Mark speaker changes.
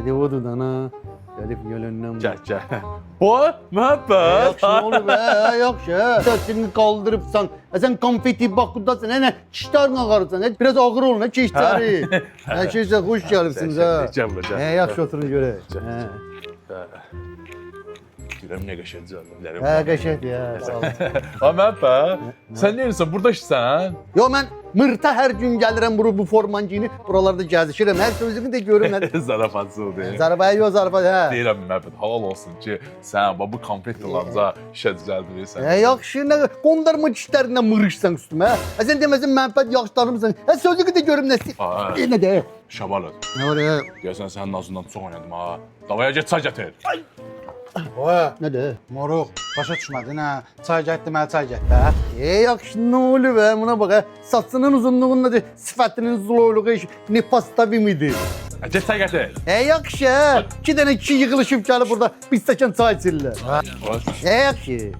Speaker 1: Dedi odur dana. Gelip yolundan.
Speaker 2: Gel. O, məhəbbət.
Speaker 1: Yaxşı ne olur be, yaxşı. Sesini kaldırıpsan, sen konfeti bakudasın, ne çişlerin ağarırsan, biraz ağır olun, ki içeri. Şeyse hoş gelipsiniz ha.
Speaker 2: Gel.
Speaker 1: Yaxşı oturun göre.
Speaker 2: Görəm nə qəşəng cavablar.
Speaker 1: He qəşəngdir ya, sağ ol.
Speaker 2: Məhəbbət, sən nə edirsən? Burada işsən?
Speaker 1: Yo ben mırta her gün gelirəm bu forman giyinib, buralarda gəzişirəm, her sözünü de görürüm.
Speaker 2: Zarafatsızdır.
Speaker 1: Zarabaya yo zarabaya, he.
Speaker 2: Deyirəm Məhəbbət, halal olsun ki, sən bu konfet dolanca işə düzəldirirsən.
Speaker 1: Yaxşı, ne qondarma dişlərindən mırışsan üstümə. Sen deməsin mənfət yaxşılarımsan. Sözünü de görüm nəsi. Ne de?
Speaker 2: Şabalat.
Speaker 1: Ne var ya?
Speaker 2: Deyəsən sənin nazından çox oynadım ha. Davaya get çay gətir.
Speaker 3: Oha,
Speaker 1: Ne de?
Speaker 3: moruq, başa düşmədin ha. Çay get deməli çay get də.
Speaker 1: Yaxşı ne oluyor be? Buna bak ha. Saçının uzunluğunda de sifətinin zululuğu ne pasta miydi?
Speaker 2: Get çay gətir.
Speaker 1: Yaxşı. İki tane kişi yığılışıp gelip burada bir stəkan çay içirlər. Yaxşı.